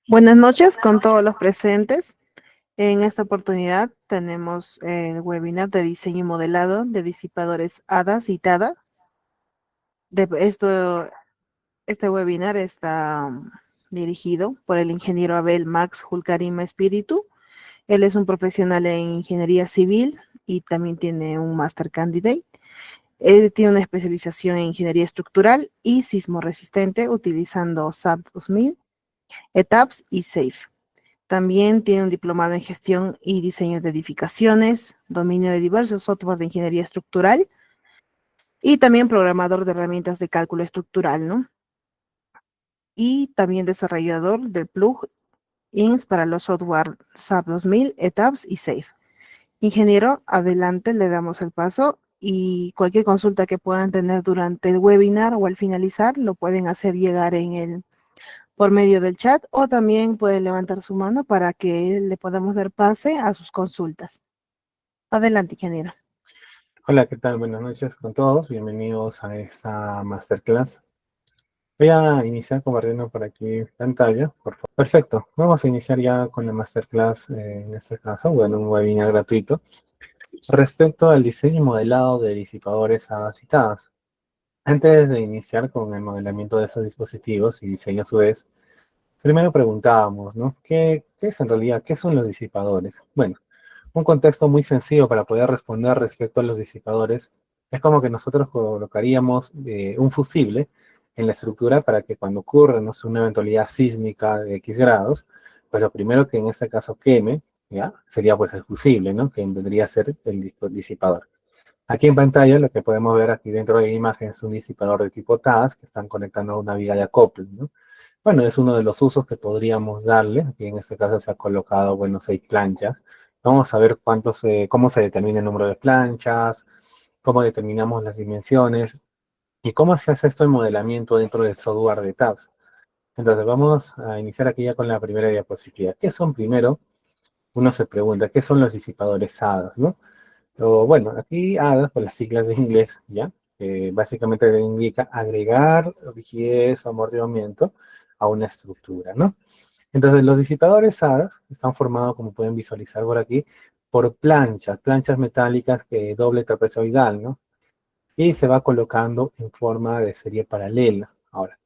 Buenas noches con todos los presentes. En esta oportunidad tenemos el webinar de diseño y modelado de disipadores HADAS y TADA. Este webinar está dirigido por el ingeniero Abel Max Julcarima Espíritu. Él es un profesional en ingeniería civil y también tiene un Master Candidate. Él tiene una especialización en ingeniería estructural y sismo resistente utilizando SAP 2000, ETAPS y SAFE. También tiene un diplomado en gestión y diseño de edificaciones, dominio de diversos software de ingeniería estructural y también programador de herramientas de cálculo estructural, ¿no? Y también desarrollador de plugins para los software SAP 2000, ETABS y SAFE. Ingeniero, adelante, le damos el paso y cualquier consulta que puedan tener durante el webinar o al finalizar lo pueden hacer llegar por medio del chat o también pueden levantar su mano para que le podamos dar pase a sus consultas. Adelante, ingeniero. Hola, ¿qué tal? Buenas noches con todos. Bienvenidos a esta masterclass. Voy a iniciar compartiendo por aquí pantalla, por favor. Perfecto. Vamos a iniciar ya con la masterclass, en este caso, bueno, un webinar gratuito, respecto al diseño y modelado de disipadores HADAS y TADAS. Antes de iniciar con el modelamiento de estos dispositivos y diseño a su vez, primero preguntábamos, ¿no? ¿Qué es en realidad? ¿Qué son los disipadores? Bueno, un contexto muy sencillo para poder responder respecto a los disipadores es como que nosotros colocaríamos un fusible en la estructura para que cuando ocurra, no sé, una eventualidad sísmica de X grados, pues lo primero que en este caso queme, ¿ya? Sería pues el fusible, ¿no? Que vendría a ser el disipador. Aquí en pantalla lo que podemos ver aquí dentro de la imagen es un disipador de tipo TAS que están conectando a una viga de acople, ¿no? Bueno, es uno de los usos que podríamos darle. Aquí en este caso se ha colocado, bueno, 6 planchas. Vamos a ver cómo se determina el número de planchas, cómo determinamos las dimensiones y cómo se hace esto en modelamiento dentro del software de TAPS. Entonces vamos a iniciar aquí ya con la primera diapositiva. ¿Qué son primero? Uno se pregunta, ¿qué son los disipadores HADAS, no? O, bueno, aquí HADAS, por las siglas de inglés, ¿ya? Básicamente indica agregar rigidez o amortiguamiento a una estructura, ¿no? Entonces, los disipadores HADAS están formados, como pueden visualizar por aquí, por planchas metálicas que doble trapezoidal, ¿no? Y se va colocando en forma de serie paralela. Ahora,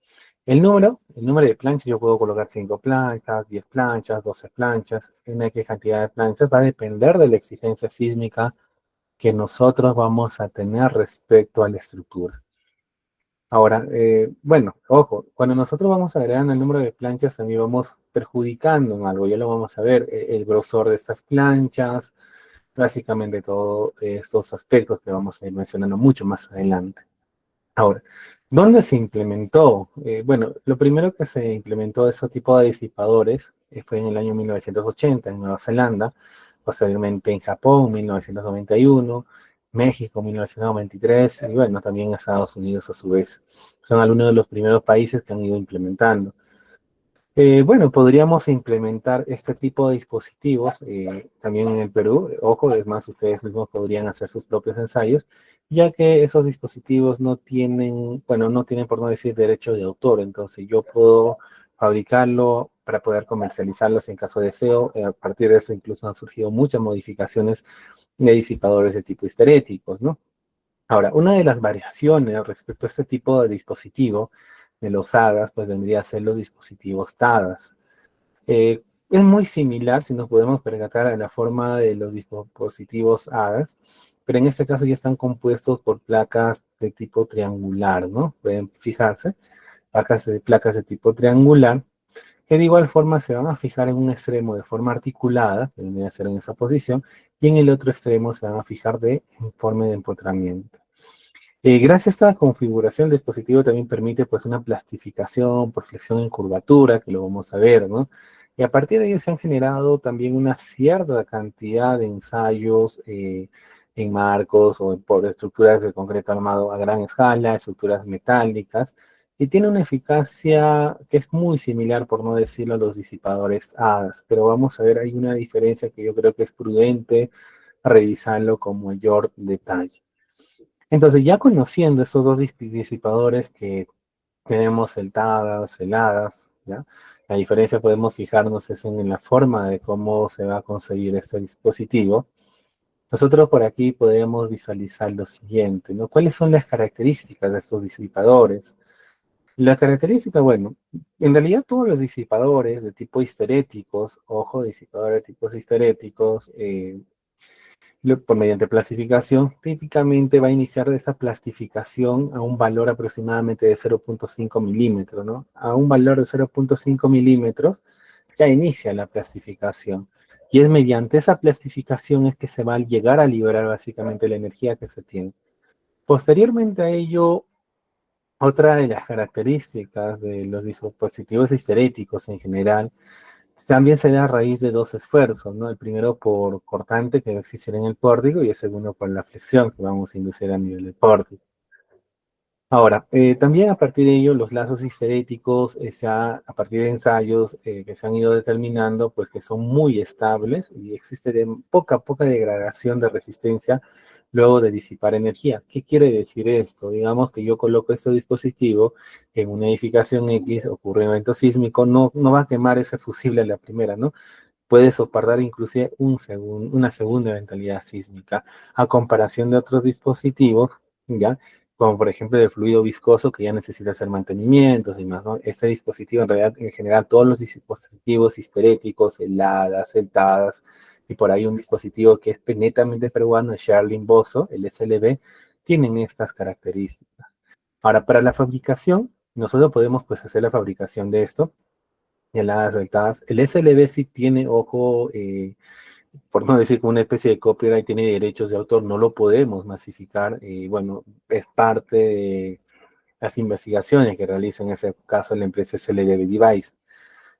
el número de planchas, yo puedo colocar 5 planchas, 10 planchas, 12 planchas, en qué cantidad de planchas va a depender de la exigencia sísmica que nosotros vamos a tener respecto a la estructura. Ahora, bueno, ojo, cuando nosotros vamos agregando el número de planchas, también vamos perjudicando en algo, ya lo vamos a ver, el grosor de estas planchas, básicamente todos estos aspectos que vamos a ir mencionando mucho más adelante. Ahora, ¿dónde se implementó? Bueno, lo primero que se implementó de este tipo de disipadores fue en el año 1980 en Nueva Zelanda, posteriormente en Japón, 1991, México, 1993, y bueno, también Estados Unidos a su vez. Son algunos de los primeros países que han ido implementando. Bueno, podríamos implementar este tipo de dispositivos también en el Perú. Ojo, es más, ustedes mismos podrían hacer sus propios ensayos, ya que esos dispositivos no tienen, bueno, no tienen por no decir derecho de autor. Entonces yo puedo fabricarlo para poder comercializarlos en caso de deseo. A partir de eso incluso han surgido muchas modificaciones de disipadores de tipo histeréticos, ¿no? Ahora, una de las variaciones respecto a este tipo de dispositivo de los HADAS, pues vendría a ser los dispositivos TADAS. Es muy similar, si nos podemos percatar, a la forma de los dispositivos HADAS, pero en este caso ya están compuestos por placas de tipo triangular, ¿no? Pueden fijarse, placas de tipo triangular, que de igual forma se van a fijar en un extremo de forma articulada, que vendría a ser en esa posición, y en el otro extremo se van a fijar en forma de empotramiento. Gracias a esta configuración, el dispositivo también permite pues una plastificación por flexión en curvatura, que lo vamos a ver, ¿no? Y a partir de ello se han generado también una cierta cantidad de ensayos en marcos o por estructuras de concreto armado a gran escala, estructuras metálicas, y tiene una eficacia que es muy similar, por no decirlo, a los disipadores HADAS, pero vamos a ver, hay una diferencia que yo creo que es prudente revisarlo con mayor detalle. Entonces, ya conociendo estos dos disipadores que tenemos, el TADAS, el HADAS, ¿ya? La diferencia podemos fijarnos es en la forma de cómo se va a conseguir este dispositivo. Nosotros por aquí podemos visualizar lo siguiente, ¿no? ¿Cuáles son las características de estos disipadores? La característica, bueno, en realidad todos los disipadores de tipo histeréticos, ojo, disipadores de tipos histeréticos, por mediante plastificación, típicamente va a iniciar esa plastificación a un valor aproximadamente de 0.5 milímetros, ¿no? A un valor de 0.5 milímetros ya inicia la plastificación. Y es mediante esa plastificación es que se va a llegar a liberar básicamente la energía que se tiene. Posteriormente a ello, otra de las características de los dispositivos histeréticos en general también se da a raíz de dos esfuerzos, ¿no? El primero por cortante que va a existir en el pórtico y el segundo por la flexión que vamos a inducir a nivel del pórtico. Ahora, también a partir de ello, los lazos histeréticos, a partir de ensayos que se han ido determinando, pues que son muy estables y existe poca degradación de resistencia luego de disipar energía. ¿Qué quiere decir esto? Digamos que yo coloco este dispositivo en una edificación X, ocurre un evento sísmico, no va a quemar ese fusible a la primera, ¿no? Puede soportar inclusive una segunda eventualidad sísmica, a comparación de otros dispositivos, ¿ya? Como por ejemplo el fluido viscoso que ya necesita hacer mantenimientos y más, ¿no? Este dispositivo, en realidad, en general, todos los dispositivos histeréticos, heladas, celtadas, y por ahí un dispositivo que es netamente peruano, el Sherlin Boso, el SLB, tienen estas características. Ahora, para la fabricación, nosotros podemos pues hacer la fabricación de esto, heladas, celtadas. El SLB sí tiene, ojo, por no decir que una especie de copyright tiene derechos de autor, no lo podemos masificar. Bueno, es parte de las investigaciones que realiza en ese caso la empresa SLB Device.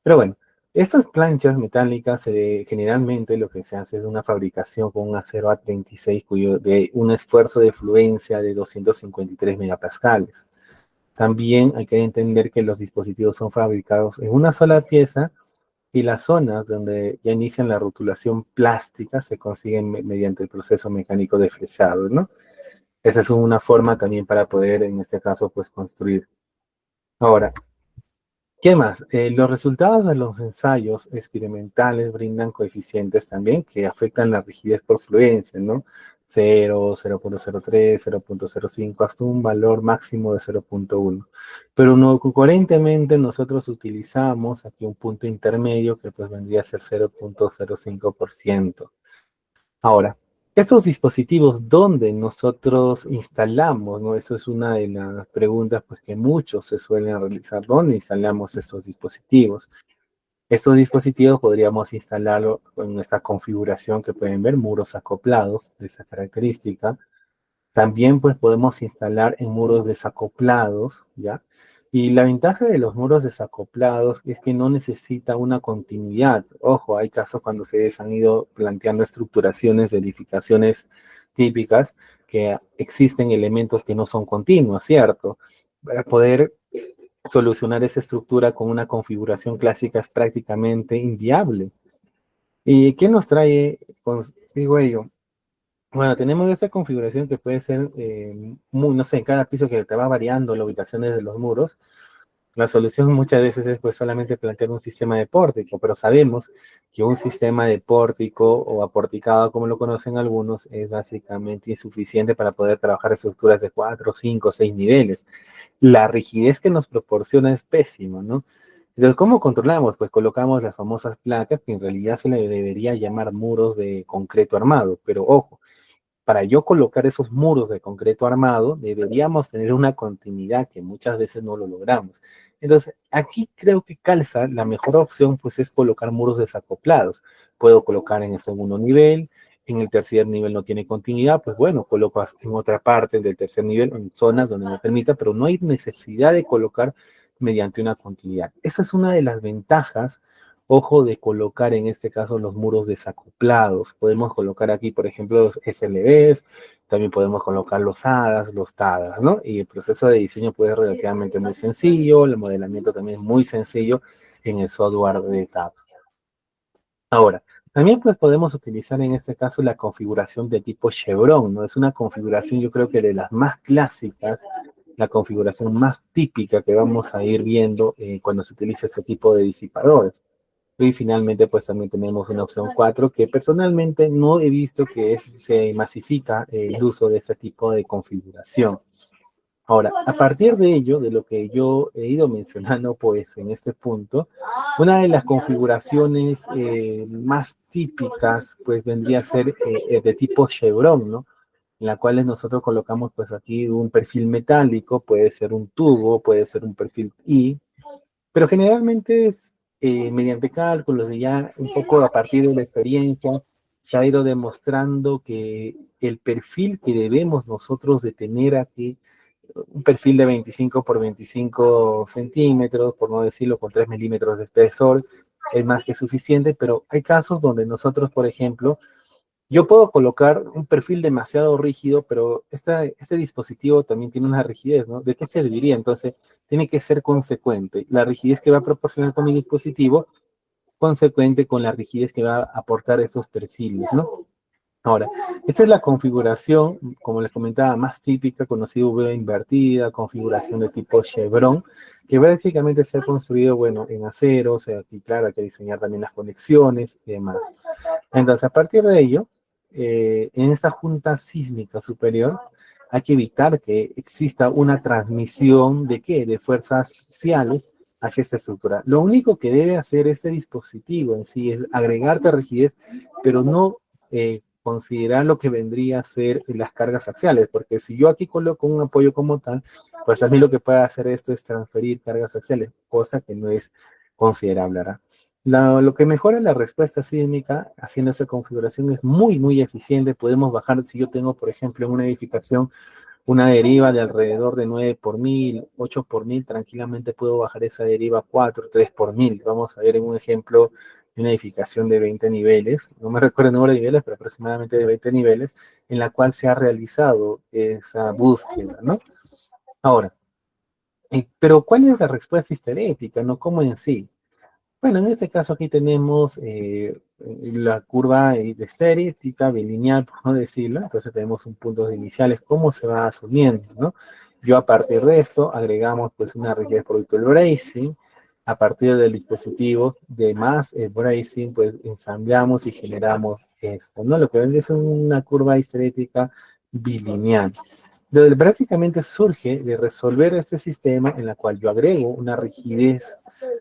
Pero bueno, estas planchas metálicas generalmente lo que se hace es una fabricación con un acero A36 cuyo de un esfuerzo de fluencia de 253 megapascales. También hay que entender que los dispositivos son fabricados en una sola pieza y las zonas donde ya inician la rotulación plástica se consiguen mediante el proceso mecánico de fresado, ¿no? Esa es una forma también para poder, en este caso, pues construir. Ahora, ¿qué más? Los resultados de los ensayos experimentales brindan coeficientes también que afectan la rigidez por fluencia, ¿no? 0, 0.03, 0.05, hasta un valor máximo de 0.1. Pero no, coherentemente nosotros utilizamos aquí un punto intermedio que pues vendría a ser 0.05%. Ahora, estos dispositivos, ¿dónde nosotros instalamos? ¿No? Eso es una de las preguntas pues, que muchos se suelen realizar. ¿Dónde instalamos estos dispositivos? Estos dispositivos podríamos instalarlo en esta configuración que pueden ver, muros acoplados de esa característica. También pues podemos instalar en muros desacoplados, ¿ya? Y la ventaja de los muros desacoplados es que no necesita una continuidad. Ojo, hay casos cuando se han ido planteando estructuraciones de edificaciones típicas que existen elementos que no son continuos, ¿cierto? Para poder solucionar esa estructura con una configuración clásica es prácticamente inviable. ¿Y qué nos trae consigo ello? Bueno, tenemos esta configuración que puede ser, no sé, en cada piso que te va variando las ubicaciones de los muros. La solución muchas veces es pues solamente plantear un sistema de pórtico, pero sabemos que un sistema de pórtico o aporticado, como lo conocen algunos, es básicamente insuficiente para poder trabajar estructuras de 4, 5, 6 niveles. La rigidez que nos proporciona es pésima, ¿no? Entonces, ¿cómo controlamos? Pues colocamos las famosas placas que en realidad se le debería llamar muros de concreto armado, pero ojo, para yo colocar esos muros de concreto armado, deberíamos tener una continuidad que muchas veces no lo logramos. Entonces, aquí creo que calza, la mejor opción pues es colocar muros desacoplados. Puedo colocar en el segundo nivel, en el tercer nivel no tiene continuidad, pues bueno, coloco en otra parte del tercer nivel, en zonas donde me permita, pero no hay necesidad de colocar mediante una continuidad. Esa es una de las ventajas. Ojo de colocar en este caso los muros desacoplados. Podemos colocar aquí, por ejemplo, los SLBs, también podemos colocar los HADAs, los TADAs, ¿no? Y el proceso de diseño puede ser relativamente muy sencillo, el modelamiento también es muy sencillo en el software de TABS. Ahora, también pues podemos utilizar en este caso la configuración de tipo Chevron, ¿no? Es una configuración yo creo que de las más clásicas la configuración más típica que vamos a ir viendo cuando se utiliza este tipo de disipadores. Y finalmente, pues también tenemos una opción 4 que personalmente no he visto que se masifica el uso de este tipo de configuración. Ahora, a partir de ello, de lo que yo he ido mencionando, pues en este punto, una de las configuraciones más típicas, pues vendría a ser de tipo Chevron, ¿no? En la cual nosotros colocamos, pues aquí un perfil metálico, puede ser un tubo, puede ser un perfil I, pero generalmente es mediante cálculos y ya un poco a partir de la experiencia, se ha ido demostrando que el perfil que debemos nosotros de tener aquí un perfil de 25 por 25 centímetros, por no decirlo, con 3 milímetros de espesor, es más que suficiente, pero hay casos donde nosotros, por ejemplo, yo puedo colocar un perfil demasiado rígido, pero este dispositivo también tiene una rigidez, ¿no? ¿De qué serviría? Entonces, tiene que ser consecuente. La rigidez que va a proporcionar con mi dispositivo, consecuente con la rigidez que va a aportar esos perfiles, ¿no? Ahora, esta es la configuración, como les comentaba, más típica, conocida V invertida, configuración de tipo Chevron, que básicamente se ha construido, bueno, en acero, o sea, aquí, claro, hay que diseñar también las conexiones y demás. Entonces, a partir de ello, en esta junta sísmica superior, hay que evitar que exista una transmisión de ¿qué? De fuerzas axiales hacia esta estructura. Lo único que debe hacer este dispositivo en sí es agregarte rigidez, pero no considerar lo que vendría a ser las cargas axiales, porque si yo aquí coloco un apoyo como tal, pues a mí lo que puede hacer esto es transferir cargas axiales, cosa que no es considerable, ¿verdad? Lo que mejora la respuesta sísmica haciendo esa configuración es muy, muy eficiente. Podemos bajar, si yo tengo, por ejemplo, en una edificación, una deriva de alrededor de 9 por 1000, 8 por 1000, tranquilamente puedo bajar esa deriva a 4, 3 por 1000. Vamos a ver en un ejemplo de una edificación de 20 niveles, no me recuerdo el número de niveles, pero aproximadamente de 20 niveles, en la cual se ha realizado esa búsqueda, ¿no? Ahora, pero ¿cuál es la respuesta histerética, no? ¿Cómo en sí? Bueno, en este caso aquí tenemos la curva de Steri, tita bilineal, por no decirlo. Entonces tenemos un puntos iniciales, cómo se va asumiendo, ¿no? Yo a partir de esto agregamos pues una rigidez producto del bracing. A partir del dispositivo de más bracing, pues ensamblamos y generamos esto, ¿no? Lo que ven es una curva histerética bilineal. Donde prácticamente surge de resolver este sistema en la cual yo agrego una rigidez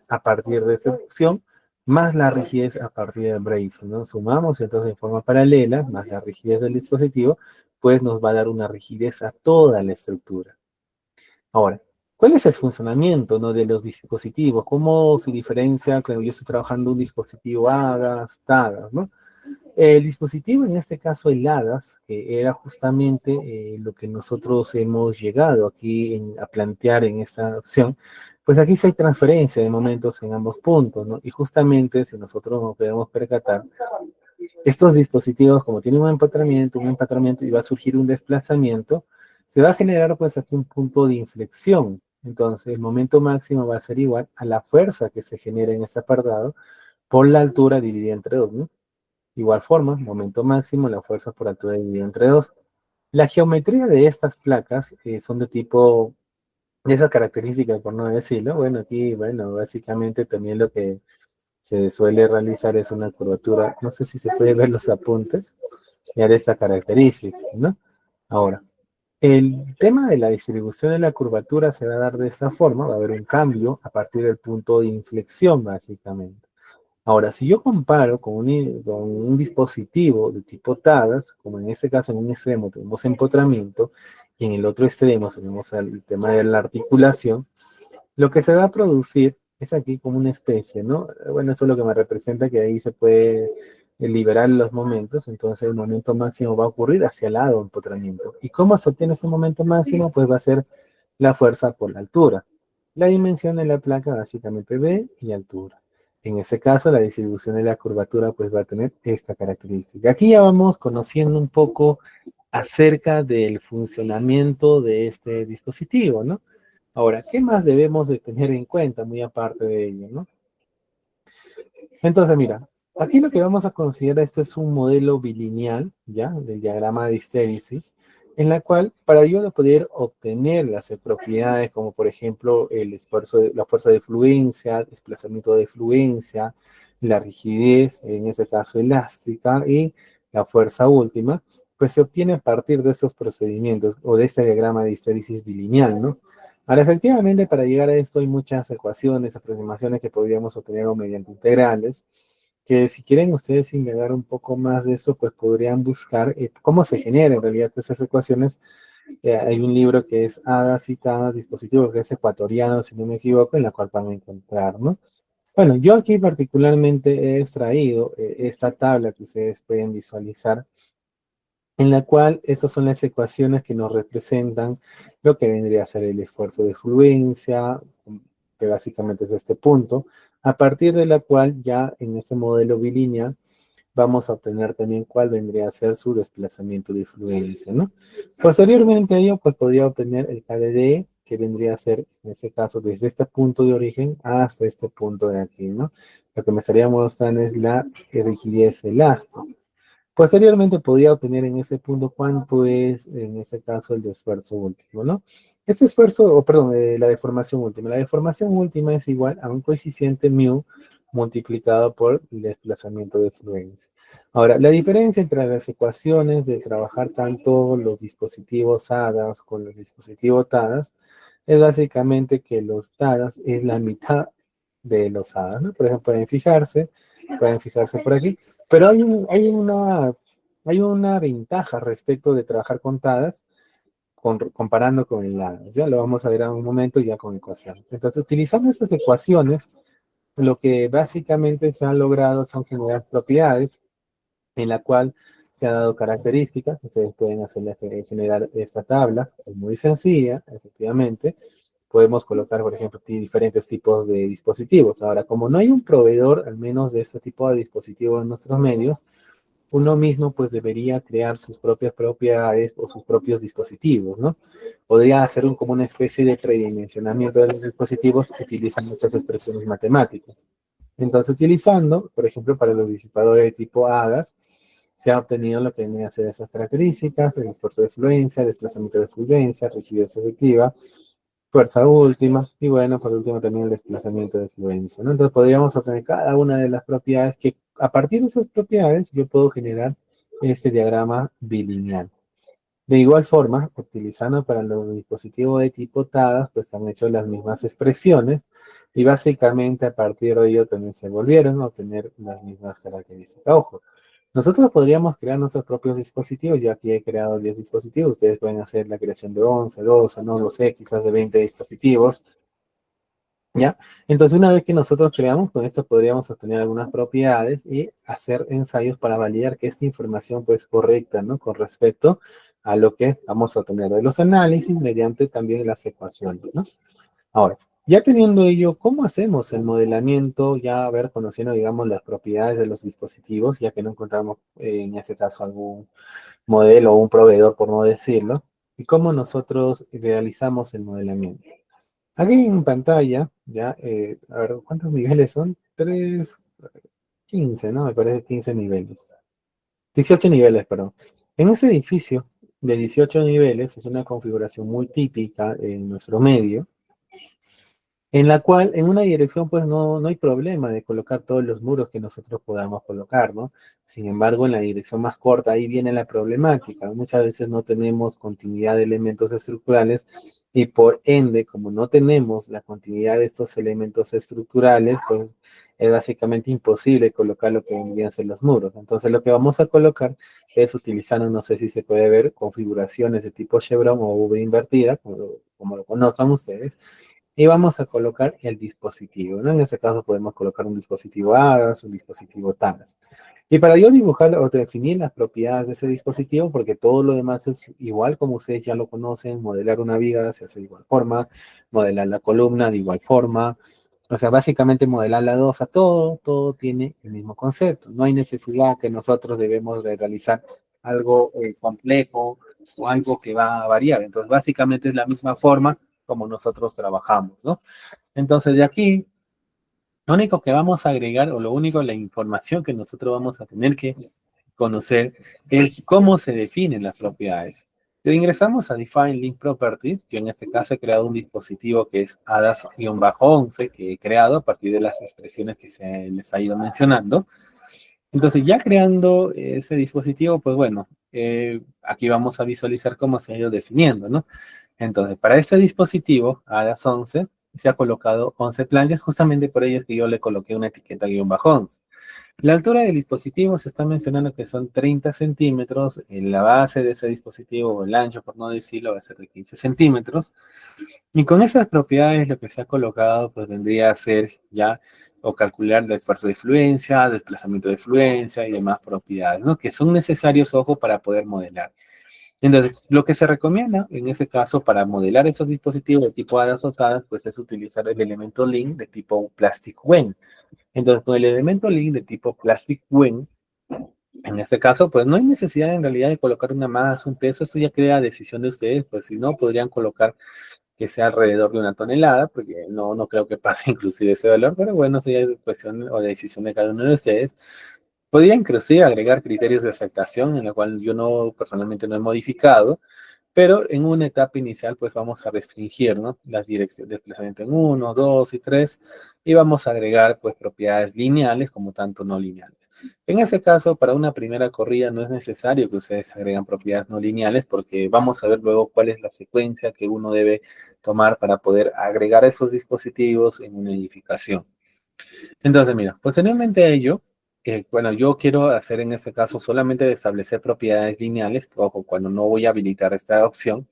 a partir de esta opción, más la rigidez a partir del bracing, ¿no? Sumamos entonces de forma paralela, más la rigidez del dispositivo, pues nos va a dar una rigidez a toda la estructura. Ahora, ¿cuál es el funcionamiento, ¿no? De los dispositivos? ¿Cómo se diferencia cuando yo estoy trabajando un dispositivo ADAS, TADAS, ¿no? El dispositivo, en este caso el HADAS, que era justamente lo que nosotros hemos llegado aquí a plantear en esta opción, pues aquí sí hay transferencia de momentos en ambos puntos, ¿no? Y justamente, si nosotros nos podemos percatar, estos dispositivos, como tienen un empatramiento y va a surgir un desplazamiento, se va a generar pues aquí un punto de inflexión. Entonces, el momento máximo va a ser igual a la fuerza que se genera en ese apartado por la altura dividida entre dos, ¿no? Igual forma, momento máximo, la fuerza por altura dividida entre dos. La geometría de estas placas son de tipo, de esa característica, por no decirlo. Bueno, aquí, bueno, básicamente también lo que se suele realizar es una curvatura. No sé si se puede ver los apuntes, ya de esta característica, ¿no? Ahora, el tema de la distribución de la curvatura se va a dar de esta forma, va a haber un cambio a partir del punto de inflexión, básicamente. Ahora, si yo comparo con un dispositivo de tipo TADAS, como en este caso en un extremo tenemos empotramiento y en el otro extremo tenemos el tema de la articulación, lo que se va a producir es aquí como una especie, ¿no? Bueno, eso es lo que me representa que ahí se puede liberar los momentos, entonces el momento máximo va a ocurrir hacia el lado del empotramiento. ¿Y cómo se obtiene ese momento máximo? Pues va a ser la fuerza por la altura. La dimensión de la placa básicamente B y altura. En ese caso, la distribución de la curvatura pues va a tener esta característica. Aquí ya vamos conociendo un poco acerca del funcionamiento de este dispositivo, ¿no? Ahora, ¿qué más debemos de tener en cuenta muy aparte de ello, ¿no? Entonces, mira, aquí lo que vamos a considerar, esto es un modelo bilineal, ¿ya? Del diagrama de histéresis, en la cual para yo poder obtener las propiedades como por ejemplo el esfuerzo, la fuerza de fluencia, desplazamiento de fluencia, la rigidez, en este caso elástica, y la fuerza última, pues se obtiene a partir de estos procedimientos o de este diagrama de histéresis bilineal, ¿no? Ahora, efectivamente, para llegar a esto hay muchas ecuaciones, aproximaciones que podríamos obtener mediante integrales, que si quieren ustedes indagar un poco más de eso, pues podrían buscar cómo se generan en realidad esas ecuaciones. Hay un libro que es Hadas y Tadas, dispositivo que es ecuatoriano, si no me equivoco, en la cual van a encontrar, ¿no? Bueno, yo aquí particularmente he extraído esta tabla que ustedes pueden visualizar, en la cual estas son las ecuaciones que nos representan lo que vendría a ser el esfuerzo de fluencia, que básicamente es este punto, a partir de la cual ya en este modelo bilineal vamos a obtener también cuál vendría a ser su desplazamiento de fluencia, ¿no? Posteriormente a ello, pues podría obtener el KDD, que vendría a ser, en este caso, desde este punto de origen hasta este punto de aquí, ¿no? Lo que me estaría mostrando es la rigidez elástica. Posteriormente podría obtener en ese punto cuánto es, en ese caso, el esfuerzo último, ¿no? Este esfuerzo, o perdón, la deformación última. La deformación última es igual a un coeficiente mu multiplicado por el desplazamiento de fluencia. Ahora, la diferencia entre las ecuaciones de trabajar tanto los dispositivos HADAS con los dispositivos TADAS es básicamente que los TADAS es la mitad de los HADAS, ¿no? Por ejemplo, pueden fijarse por aquí, pero hay una ventaja respecto de trabajar con TADAS comparando con el HADAS. Ya lo vamos a ver en un momento ya con ecuaciones. Entonces, utilizando estas ecuaciones, lo que básicamente se ha logrado son generar propiedades en la cual se han dado características. Ustedes pueden hacerle generar esta tabla, es muy sencilla, efectivamente. Podemos colocar, por ejemplo, diferentes tipos de dispositivos. Ahora, como no hay un proveedor, al menos de este tipo de dispositivos en nuestros medios, uno mismo pues debería crear sus propias propiedades o sus propios dispositivos, ¿no? Podría hacer como una especie de predimensionamiento de los dispositivos utilizando estas expresiones matemáticas. Entonces, utilizando, por ejemplo, para los disipadores de tipo HADAS, se ha obtenido lo que viene a ser esas características: el esfuerzo de fluencia, desplazamiento de fluencia, rigidez efectiva, fuerza última, y bueno, por último también el desplazamiento de fluencia, ¿no? Entonces podríamos obtener cada una de las propiedades que a partir de esas propiedades yo puedo generar este diagrama bilineal. De igual forma, utilizando para los dispositivos de tipo TADAS, pues han hecho las mismas expresiones y básicamente a partir de ello también se volvieron a obtener las mismas características. Ojo, nosotros podríamos crear nuestros propios dispositivos. Yo aquí he creado 10 dispositivos. Ustedes pueden hacer la creación de 11, 12, no lo sé, quizás de 20 dispositivos. ¿Ya? Entonces, una vez que nosotros creamos, con esto podríamos obtener algunas propiedades y hacer ensayos para validar que esta información pues es correcta, ¿no? Con respecto a lo que vamos a obtener de los análisis mediante también las ecuaciones, ¿no? Ahora, ya teniendo ello, ¿cómo hacemos el modelamiento? Ya haber conociendo, digamos, las propiedades de los dispositivos, ya que no encontramos en ese caso algún modelo o un proveedor, por no decirlo, y cómo nosotros realizamos el modelamiento. Aquí en pantalla, ya, a ver, ¿cuántos niveles son? 3, 15, ¿no? Me parece 15 niveles. 18 niveles, perdón. En ese edificio de 18 niveles, es una configuración muy típica en nuestro medio, en la cual en una dirección pues no hay problema de colocar todos los muros que nosotros podamos colocar, ¿no? Sin embargo, en la dirección más corta, ahí viene la problemática. Muchas veces no tenemos continuidad de elementos estructurales y por ende, como no tenemos la continuidad de estos elementos estructurales, pues es básicamente imposible colocar lo que vendrían a ser los muros. Entonces, lo que vamos a colocar es utilizando, no sé si se puede ver, configuraciones de tipo chevron o V invertida, como lo conozcan ustedes, y vamos a colocar el dispositivo, ¿no? En este caso podemos colocar un dispositivo ADAS, un dispositivo TADAS. Y para yo dibujar o definir las propiedades de ese dispositivo, porque todo lo demás es igual, como ustedes ya lo conocen, modelar una viga se hace de igual forma, modelar la columna de igual forma, o sea, básicamente modelar la losa, todo tiene el mismo concepto. No hay necesidad que nosotros debemos de realizar algo complejo o algo que va a variar. Entonces, básicamente es la misma forma como nosotros trabajamos, ¿no? Entonces, de aquí, lo único que vamos a agregar, o lo único, la información que nosotros vamos a tener que conocer es cómo se definen las propiedades. Pero ingresamos a Define Link Properties. Yo en este caso he creado un dispositivo que es ADAS-11, que he creado a partir de las expresiones que se les ha ido mencionando. Entonces, ya creando ese dispositivo, pues bueno, aquí vamos a visualizar cómo se ha ido definiendo, ¿no? Entonces, para este dispositivo, ADAS-11, se ha colocado 11 planchas, justamente por ello es que yo le coloqué una etiqueta -11. La altura del dispositivo se está mencionando que son 30 centímetros, en la base de ese dispositivo, o el ancho, por no decirlo, va a ser de 15 centímetros, y con esas propiedades lo que se ha colocado, pues vendría a ser ya, o calcular el esfuerzo de fluencia, desplazamiento de fluencia y demás propiedades, ¿no? Que son necesarios, ojo, para poder modelar. Entonces, lo que se recomienda en ese caso para modelar esos dispositivos de tipo hadas dotadas, pues es utilizar el elemento link de tipo plastic when. Entonces, con el elemento link de tipo plastic when, en este caso, pues no hay necesidad en realidad de colocar una masa, un peso, eso ya queda a decisión de ustedes, pues si no, podrían colocar que sea alrededor de 1 tonelada, porque no creo que pase inclusive ese valor, pero bueno, eso ya es cuestión o decisión de cada uno de ustedes. Podría inclusive agregar criterios de aceptación, en la cual yo no, personalmente no he modificado, pero en una etapa inicial, pues vamos a restringir, ¿no? Las direcciones de desplazamiento en 1, 2 y 3, y vamos a agregar, pues, propiedades lineales como tanto no lineales. En ese caso, para una primera corrida no es necesario que ustedes agreguen propiedades no lineales, porque vamos a ver luego cuál es la secuencia que uno debe tomar para poder agregar esos dispositivos en una edificación. Entonces, mira, posteriormente a ello, bueno, yo quiero hacer en este caso solamente establecer propiedades lineales, ojo, cuando no voy a habilitar esta opción,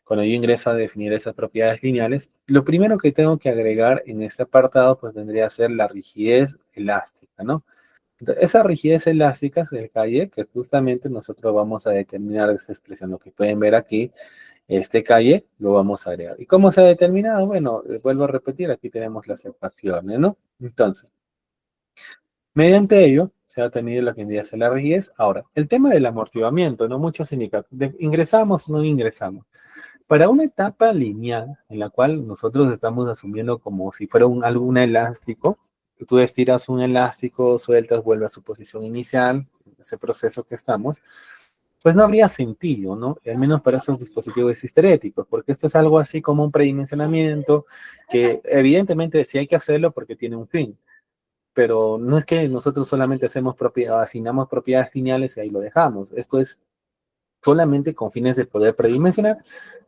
cuando yo ingreso a definir esas propiedades lineales, lo primero que tengo que agregar en este apartado, pues vendría a ser la rigidez elástica, ¿no? Entonces, esa rigidez elástica es el calle que justamente nosotros vamos a determinar esa expresión, lo que pueden ver aquí, este calle lo vamos a agregar. ¿Y cómo se ha determinado? Bueno, vuelvo a repetir, aquí tenemos las ecuaciones, ¿no? Entonces, mediante ello, se ha obtenido lo que vendría a ser la rigidez. Ahora, el tema del amortiguamiento, ¿no? Muchos indicadores. ¿Ingresamos o no ingresamos? Para una etapa lineal, en la cual nosotros estamos asumiendo como si fuera algún elástico, tú estiras un elástico, sueltas, vuelve a su posición inicial, ese proceso que estamos, pues no habría sentido, ¿no? Al menos para esos dispositivos histeréticos, porque esto es algo así como un predimensionamiento que evidentemente sí hay que hacerlo porque tiene un fin, pero no es que nosotros solamente asignamos propiedades lineales y ahí lo dejamos. Esto es solamente con fines de poder predimensionar,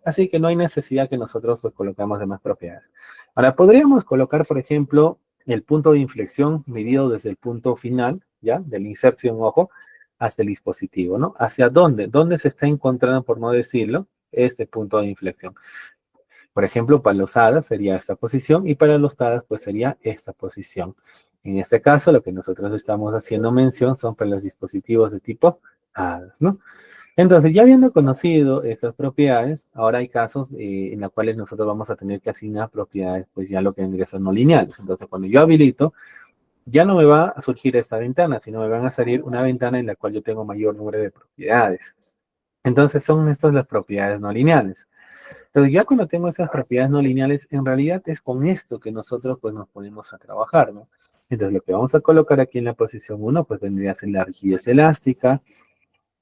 así que no hay necesidad que nosotros pues colocamos demás propiedades. Ahora, podríamos colocar, por ejemplo, el punto de inflexión medido desde el punto final, ¿ya? De la inserción, ojo, hasta el dispositivo, ¿no? ¿Hacia dónde? ¿Dónde se está encontrando, por no decirlo, este punto de inflexión? Por ejemplo, para los hadas sería esta posición y para los tadas pues sería esta posición. En este caso, lo que nosotros estamos haciendo mención son para los dispositivos de tipo hadas, ¿no? Entonces, ya habiendo conocido estas propiedades, ahora hay casos en los cuales nosotros vamos a tener que asignar propiedades, pues ya lo que vendría a ser no lineales. Entonces, cuando yo habilito, ya no me va a surgir esta ventana, sino me van a salir una ventana en la cual yo tengo mayor número de propiedades. Entonces, son estas las propiedades no lineales. Pero ya cuando tengo estas propiedades no lineales, en realidad es con esto que nosotros pues nos ponemos a trabajar, ¿no? Entonces, lo que vamos a colocar aquí en la posición 1, pues vendría a ser la rigidez elástica.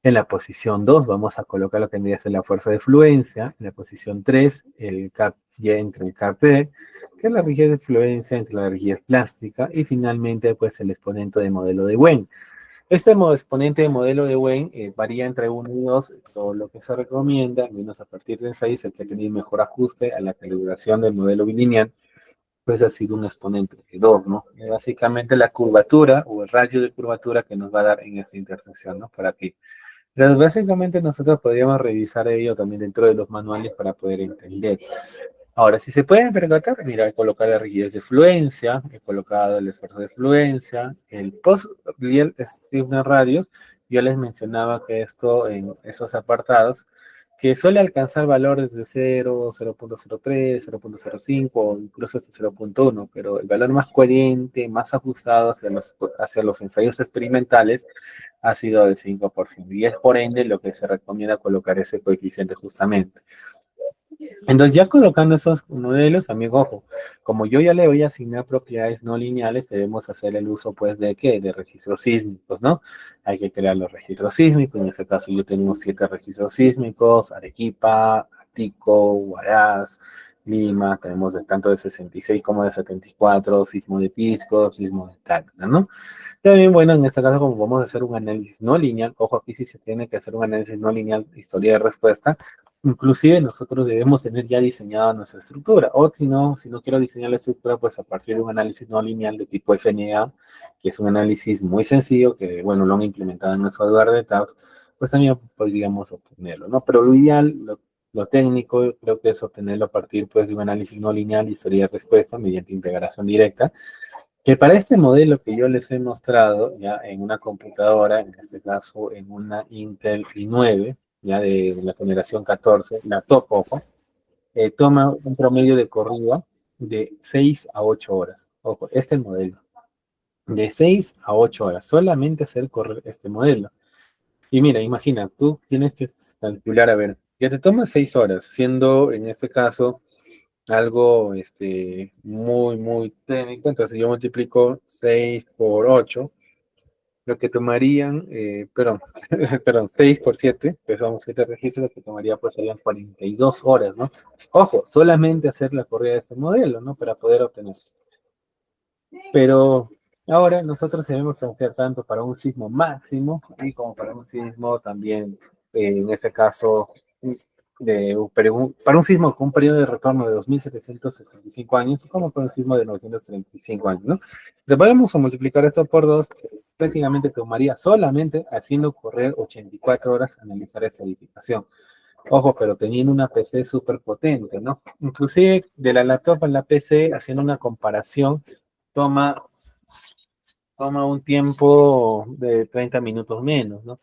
En la posición 2 vamos a colocar lo que vendría a ser la fuerza de fluencia. En la posición 3, el cap Y entre el cap D, que es la rigidez de fluencia entre la rigidez plástica. Y finalmente, pues el exponente de modelo de Wen. Este exponente de modelo de Wen varía entre 1 y 2. Todo lo que se recomienda, al menos a partir del 6, el que tiene mejor ajuste a la calibración del modelo bilineal, pues ha sido un exponente de 2, ¿no? Básicamente la curvatura o el radio de curvatura que nos va a dar en esta intersección, ¿no? Para que pero básicamente nosotros podríamos revisar ello también dentro de los manuales para poder entender. Ahora, si se pueden percatar, mira, he colocado la rigidez de fluencia, he colocado el esfuerzo de fluencia, el post-real stiffness radius. Yo les mencionaba que esto en esos apartados, que suele alcanzar valores de 0, 0.03, 0.05 o incluso hasta 0.1, pero el valor más coherente, más ajustado hacia los ensayos experimentales ha sido del 5%. Y es por ende lo que se recomienda colocar ese coeficiente justamente. Entonces, ya colocando esos modelos, también, ojo, como yo ya le voy a asignar propiedades no lineales, debemos hacer el uso, pues, ¿de qué? De registros sísmicos, ¿no? Hay que crear los registros sísmicos. En este caso, yo tengo 7 registros sísmicos: Arequipa, Atico, Huaraz, Lima. Tenemos tanto de 66 como de 74, sismo de Pisco, sismo de Tacna, ¿no? También, bueno, en este caso, como vamos a hacer un análisis no lineal, ojo, aquí sí se tiene que hacer un análisis no lineal de historia de respuesta. Inclusive nosotros debemos tener ya diseñada nuestra estructura, o si no quiero diseñar la estructura, pues a partir de un análisis no lineal de tipo FNA, que es un análisis muy sencillo, que, bueno, lo han implementado en el software de TABS, pues también podríamos obtenerlo, ¿no? Pero lo ideal, lo técnico, creo que es obtenerlo a partir, pues, de un análisis no lineal de historia de respuesta mediante integración directa, que para este modelo que yo les he mostrado ya en una computadora, en este caso en una Intel i9, ya de la generación 14, la top, ojo, toma un promedio de corrida de 6 a 8 horas. Ojo, este modelo, de 6 a 8 horas, solamente hacer correr este modelo. Y mira, imagina, tú tienes que calcular, a ver, ya te toma 6 horas, siendo en este caso algo muy, muy técnico. Entonces yo multiplico 6 por 8, lo que tomarían, perdón, perdón, 6 por 7, que son 7 registros, lo que tomaría pues serían 42 horas, ¿no? Ojo, solamente hacer la corrida de este modelo, ¿no? Para poder obtener. Pero ahora nosotros debemos hacer tanto para un sismo máximo y como para un sismo también, en este caso, para un sismo con un periodo de retorno de 2.765 años, como para un sismo de 935 años, ¿no? Si vamos a multiplicar esto por 2, prácticamente tomaría solamente haciendo correr 84 horas analizar esta edificación. Ojo, pero teniendo una PC súper potente, ¿no? Inclusive de la laptop a la PC, haciendo una comparación, toma, toma un tiempo de 30 minutos menos, ¿no?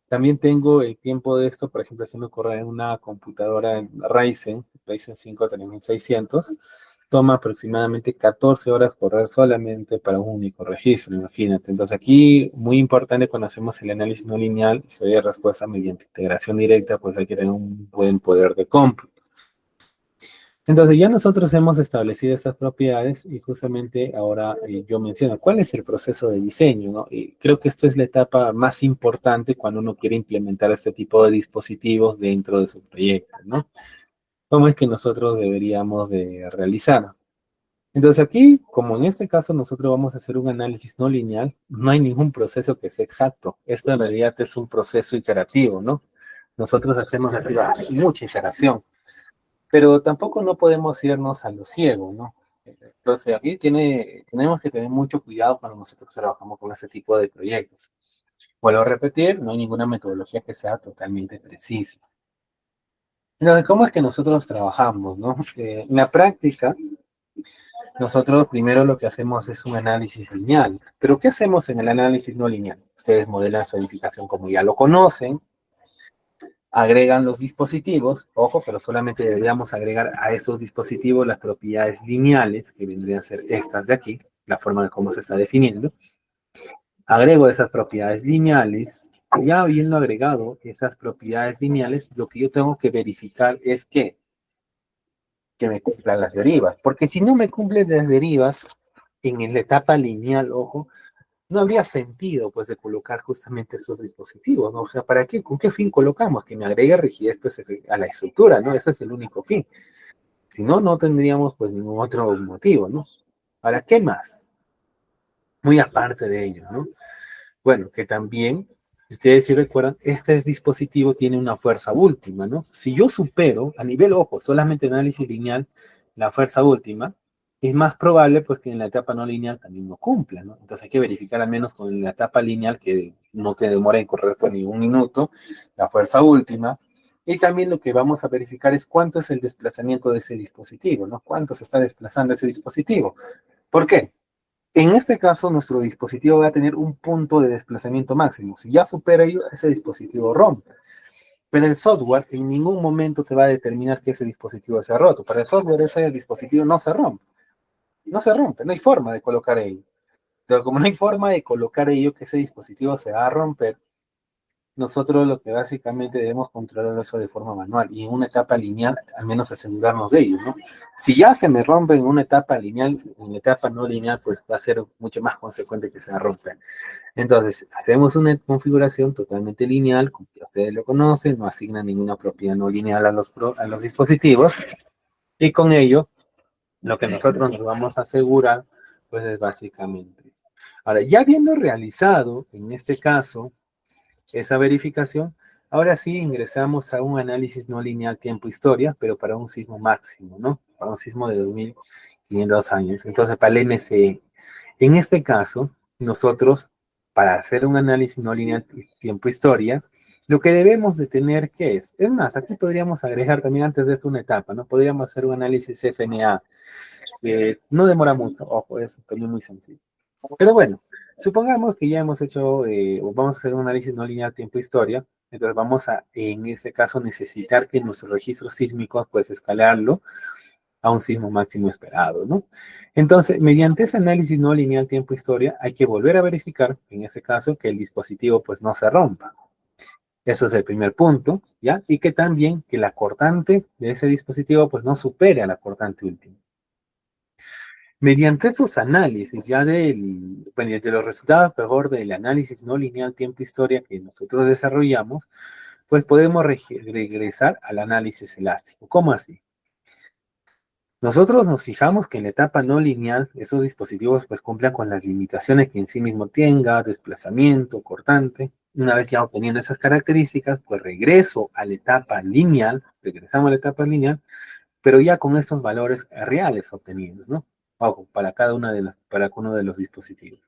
También tengo el tiempo de esto, por ejemplo, haciendo correr en una computadora Ryzen 5 3600, toma aproximadamente 14 horas correr solamente para un único registro, imagínate. Entonces aquí, muy importante cuando hacemos el análisis no lineal, y se ve respuesta mediante integración directa, pues hay que tener un buen poder de cómputo. Entonces ya nosotros hemos establecido estas propiedades y justamente ahora yo menciono cuál es el proceso de diseño, ¿no? Y creo que esta es la etapa más importante cuando uno quiere implementar este tipo de dispositivos dentro de su proyecto, ¿no? ¿Cómo es que nosotros deberíamos de realizar? Entonces aquí, como en este caso nosotros vamos a hacer un análisis no lineal, no hay ningún proceso que sea exacto. Esto en realidad es un proceso iterativo, ¿no? Nosotros hacemos arriba mucha iteración, pero tampoco no podemos irnos a lo ciego, ¿no? Entonces aquí tenemos que tener mucho cuidado cuando nosotros trabajamos con este tipo de proyectos. Vuelvo a repetir, no hay ninguna metodología que sea totalmente precisa. Entonces, ¿cómo es que nosotros trabajamos, no? En la práctica, nosotros primero lo que hacemos es un análisis lineal. ¿Pero qué hacemos en el análisis no lineal? Ustedes modelan su edificación como ya lo conocen, agregan los dispositivos, ojo, pero solamente deberíamos agregar a esos dispositivos las propiedades lineales, que vendrían a ser estas de aquí, la forma de cómo se está definiendo. Agrego esas propiedades lineales. Ya habiendo agregado esas propiedades lineales, lo que yo tengo que verificar es que me cumplan las derivas, porque si no me cumplen las derivas en la etapa lineal, ojo, no habría sentido, pues, de colocar justamente estos dispositivos, ¿no? O sea, ¿para qué? ¿Con qué fin colocamos? Que me agregue rigidez, pues, a la estructura, ¿no? Ese es el único fin. Si no, no tendríamos, pues, ningún otro motivo, ¿no? ¿Para qué más? Muy aparte de ello, ¿no? Bueno, que también, si ustedes sí recuerdan, este dispositivo tiene una fuerza última, ¿no? Si yo supero, a nivel ojo, solamente análisis lineal, la fuerza última, es más probable pues que en la etapa no lineal también no cumpla, ¿no? Entonces hay que verificar al menos con la etapa lineal que no te demora en correr por ni un minuto, la fuerza última. Y también lo que vamos a verificar es cuánto es el desplazamiento de ese dispositivo, ¿no? Cuánto se está desplazando ese dispositivo. ¿Por qué? En este caso, nuestro dispositivo va a tener un punto de desplazamiento máximo. Si ya supera ello, ese dispositivo rompe. Pero el software en ningún momento te va a determinar que ese dispositivo sea roto. Para el software, ese dispositivo no se rompe. No se rompe, no hay forma de colocar ello. Pero como no hay forma de colocar ello que ese dispositivo se va a romper, nosotros lo que básicamente debemos controlar eso de forma manual y en una etapa lineal al menos asegurarnos de ello, ¿no? Si ya se me rompe en una etapa lineal, en la etapa no lineal, pues va a ser mucho más consecuente que se me rompa. Entonces, hacemos una configuración totalmente lineal, como que ustedes lo conocen, no asignan ninguna propiedad no lineal a los dispositivos, y con ello, lo que nosotros nos vamos a asegurar, pues es básicamente. Ahora, ya habiendo realizado, en este caso, esa verificación, ahora sí ingresamos a un análisis no lineal tiempo-historia, pero para un sismo máximo, ¿no? Para un sismo de 2500 años. Entonces, para el MCE. En este caso, nosotros, para hacer un análisis no lineal tiempo-historia, lo que debemos de tener, ¿qué es? Es más, aquí podríamos agregar también antes de esto una etapa, ¿no? Podríamos hacer un análisis FNA. No demora mucho, ojo, es también muy sencillo. Pero bueno, supongamos que ya hemos hecho, o vamos a hacer un análisis no lineal tiempo-historia, entonces vamos a, en este caso, necesitar que nuestros registros sísmicos, pues, escalarlo a un sismo máximo esperado, ¿no? Entonces, mediante ese análisis no lineal tiempo-historia, hay que volver a verificar, en ese caso, que el dispositivo, pues, no se rompa. Eso es el primer punto, ¿ya? Y que también que la cortante de ese dispositivo, pues, no supere a la cortante última. Mediante esos análisis, ya mediante los resultados mejor del análisis no lineal tiempo-historia que nosotros desarrollamos, pues podemos regresar al análisis elástico. ¿Cómo así? Nosotros nos fijamos que en la etapa no lineal, esos dispositivos pues cumplan con las limitaciones que en sí mismo tenga, desplazamiento, cortante. Una vez ya obteniendo esas características, pues regresamos a la etapa lineal, pero ya con estos valores reales obtenidos, ¿no? Ojo, para cada uno de los dispositivos.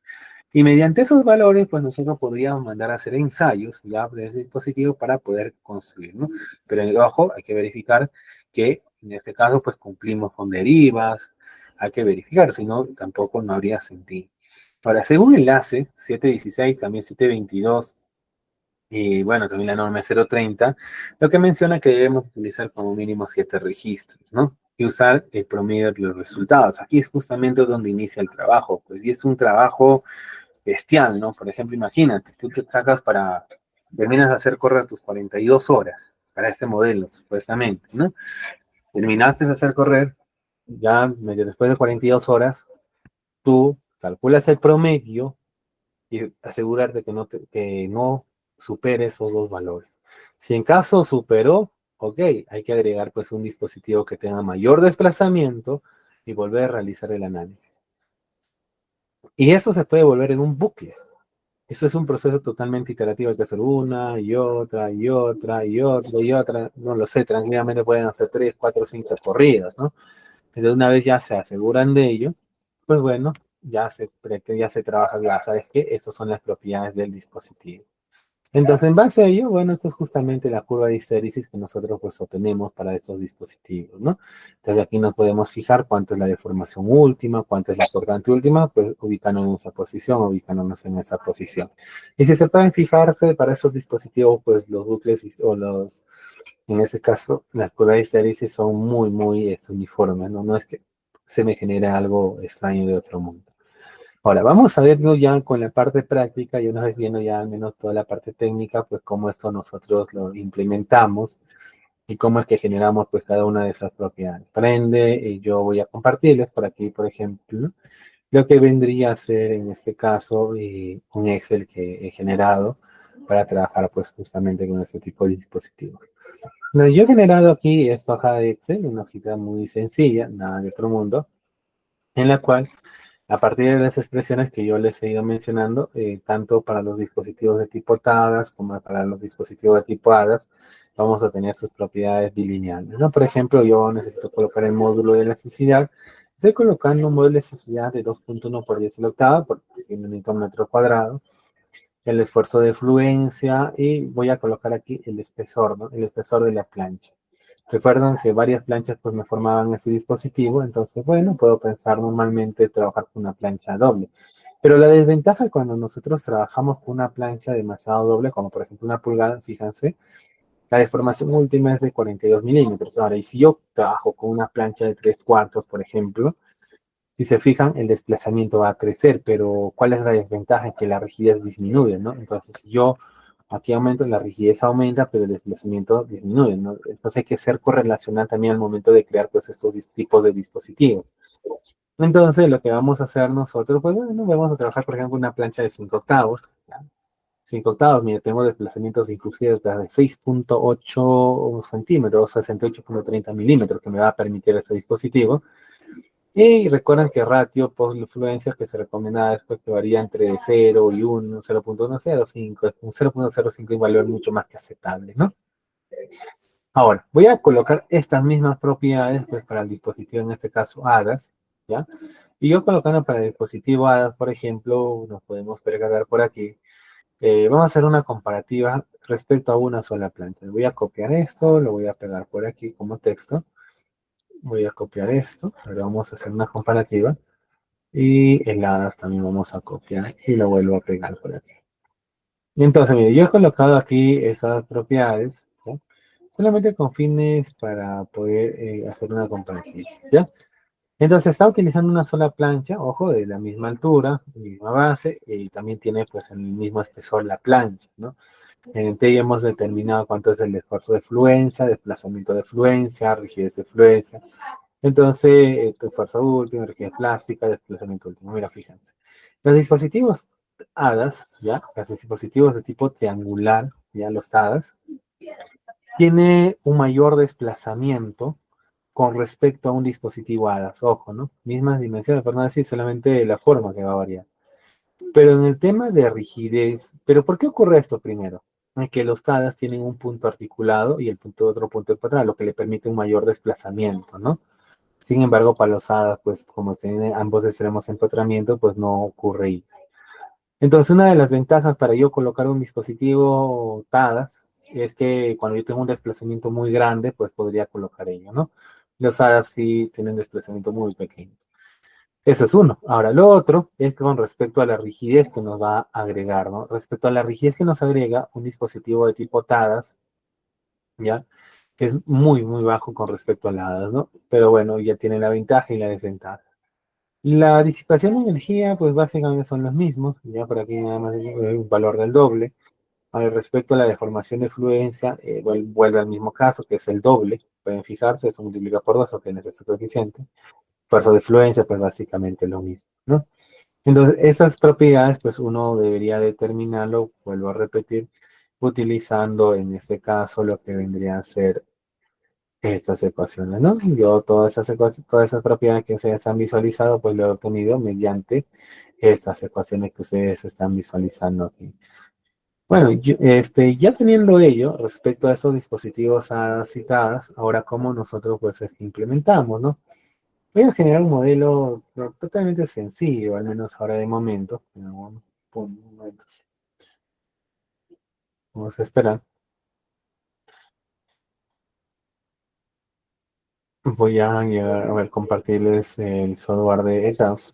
Y mediante esos valores, pues nosotros podríamos mandar a hacer ensayos ya de ese dispositivo para poder construir, ¿no? Pero ojo, hay que verificar que en este caso, pues cumplimos con derivas, hay que verificar, si no, tampoco no habría sentido. Ahora, según el ACE 716, también 722, y bueno, también la norma 030, lo que menciona que debemos utilizar como mínimo 7 registros, ¿no? Y usar el promedio de los resultados. Aquí es justamente donde inicia el trabajo, pues, y es un trabajo bestial, ¿no? Por ejemplo, imagínate, tú te sacas terminas de hacer correr tus 42 horas para este modelo, supuestamente, ¿no? Terminaste de hacer correr, ya medio después de 42 horas, tú calculas el promedio y asegurarte que no supere esos dos valores. Si en caso superó, ok, hay que agregar pues un dispositivo que tenga mayor desplazamiento y volver a realizar el análisis. Y eso se puede volver en un bucle. Eso es un proceso totalmente iterativo, hay que hacer una y otra y otra y otra y otra. No lo sé, tranquilamente pueden hacer 3, 4, 5 corridas, ¿no? Entonces una vez ya se aseguran de ello, pues bueno, ya se trabaja, ya sabes que estas son las propiedades del dispositivo. Entonces, en base a ello, bueno, esto es justamente la curva de histéresis que nosotros pues obtenemos para estos dispositivos, ¿no? Entonces aquí nos podemos fijar cuánto es la deformación última, cuánto es la cortante última, pues ubicándonos en esa posición. Y si se pueden fijarse para estos dispositivos, pues los bucles en ese caso, las curvas de histéresis son muy uniformes, ¿no? No es que se me genere algo extraño de otro mundo. Ahora, vamos a verlo ya con la parte práctica y una vez viendo ya al menos toda la parte técnica, pues cómo esto nosotros lo implementamos y cómo es que generamos pues cada una de esas propiedades. Prende, y yo voy a compartirles por aquí, por ejemplo, lo que vendría a ser en este caso un Excel que he generado para trabajar pues justamente con este tipo de dispositivos. Yo he generado aquí esta hoja de Excel, una hojita muy sencilla, nada de otro mundo, en la cual a partir de las expresiones que yo les he ido mencionando, tanto para los dispositivos de tipo TADAS como para los dispositivos de tipo ADAS, vamos a tener sus propiedades bilineales, ¿no? Por ejemplo, yo necesito colocar el módulo de elasticidad. Estoy colocando un módulo de elasticidad de 2.1 por 10 a la octava, porque tiene un Newton metro cuadrado, el esfuerzo de fluencia, y voy a colocar aquí el espesor, ¿no? El espesor de la plancha. Recuerdan que varias planchas pues me formaban ese dispositivo, entonces bueno, puedo pensar normalmente trabajar con una plancha doble. Pero la desventaja cuando nosotros trabajamos con una plancha demasiado doble, como por ejemplo una pulgada, fíjense, la deformación última es de 42 milímetros. Ahora, y si yo trabajo con una plancha de 3 cuartos, por ejemplo, si se fijan, el desplazamiento va a crecer, pero ¿cuál es la desventaja? Que la rigidez disminuye, ¿no? Entonces, si yo Aquí aumenta, la rigidez aumenta, pero el desplazamiento disminuye, ¿no? Entonces hay que ser correlacional también al momento de crear pues estos tipos de dispositivos. Entonces lo que vamos a hacer nosotros, pues bueno, vamos a trabajar por ejemplo una plancha de 5 octavos, ¿ya? 5 octavos, mira, tengo desplazamientos inclusive de 6,8 centímetros, 68,30 milímetros que me va a permitir este dispositivo. Y recuerden que ratio post-fluencias que se recomienda después que varía entre 0 y 1, 0,105, un 0,05 y un valor mucho más que aceptable, ¿no? Ahora, voy a colocar estas mismas propiedades pues para el dispositivo, en este caso HADAS, ¿ya? Y yo colocando para el dispositivo HADAS, por ejemplo, nos podemos percatar por aquí. Vamos a hacer una comparativa respecto a una sola plancha. Voy a copiar esto, lo voy a pegar por aquí como texto. Voy a copiar esto, ahora vamos a hacer una comparativa. Y el HADAS también vamos a copiar y lo vuelvo a pegar por aquí. Y entonces, mire, yo he colocado aquí esas propiedades, ¿ya? Solamente con fines para poder hacer una comparativa, ¿ya? Entonces está utilizando una sola plancha, ojo, de la misma altura, misma base, y también tiene pues el mismo espesor la plancha, ¿no? En T hemos determinado cuánto es el esfuerzo de fluencia, desplazamiento de fluencia, rigidez de fluencia. Entonces, tu fuerza última, rigidez plástica, desplazamiento último. Mira, fíjense. Los dispositivos HADAS, ¿ya? Los dispositivos de tipo triangular, ¿ya? Los HADAS, tiene un mayor desplazamiento con respecto a un dispositivo HADAS. Ojo, ¿no? Mismas dimensiones, por no decir solamente la forma que va a variar. Pero en el tema de rigidez, ¿pero por qué ocurre esto primero? En que los HADAS tienen un punto articulado y el punto otro punto ecuatorial, lo que le permite un mayor desplazamiento, ¿no? Sin embargo, para los HADAS, pues como tienen ambos extremos empotramiento, pues no ocurre ahí. Entonces, una de las ventajas para yo colocar un dispositivo HADAS es que cuando yo tengo un desplazamiento muy grande, pues podría colocar ello, ¿no? Los HADAS sí tienen desplazamiento muy pequeños. Eso es uno. Ahora, lo otro es con respecto a la rigidez que nos va a agregar, ¿no? Respecto a la rigidez que nos agrega un dispositivo de tipo TADAS, ¿ya? Que es muy, muy bajo con respecto a la HADAS, ¿no? Pero bueno, ya tiene la ventaja y la desventaja. La disipación de energía, pues básicamente son los mismos, ya por aquí nada más un valor del doble. Ahora, respecto a la deformación de fluencia, vuelve al mismo caso, que es el doble. Pueden fijarse, eso multiplica por 2, obtienes este coeficiente. Fuerza de fluencia, pues básicamente lo mismo, ¿no? Entonces, esas propiedades, pues uno debería determinarlo, vuelvo a repetir, utilizando en este caso lo que vendría a ser estas ecuaciones, ¿no? Yo todas esas propiedades que ustedes han visualizado, pues lo he obtenido mediante estas ecuaciones que ustedes están visualizando aquí. Bueno, ya teniendo ello, respecto a estos dispositivos citadas, ahora cómo nosotros pues es que implementamos, ¿no? Voy a generar un modelo totalmente sencillo, al menos ahora de momento. Un momento. Vamos a esperar. Voy a llegar a ver, compartirles el software de ETAUS,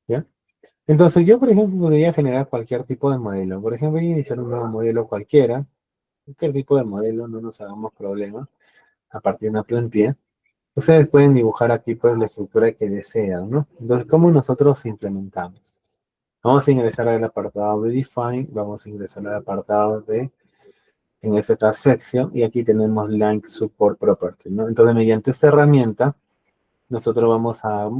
¿ya? Entonces yo, por ejemplo, podría generar cualquier tipo de modelo. Por ejemplo, voy a iniciar un nuevo modelo cualquiera. Cualquier tipo de modelo, no nos hagamos problema. A partir de una plantilla. Ustedes pueden dibujar aquí pues la estructura que desean, ¿no? Entonces, ¿cómo nosotros implementamos? Vamos a ingresar al apartado de Define. Vamos a ingresar al apartado de, en este caso, Section. Y aquí tenemos Link Support Property, ¿no? Entonces, mediante esta herramienta, nosotros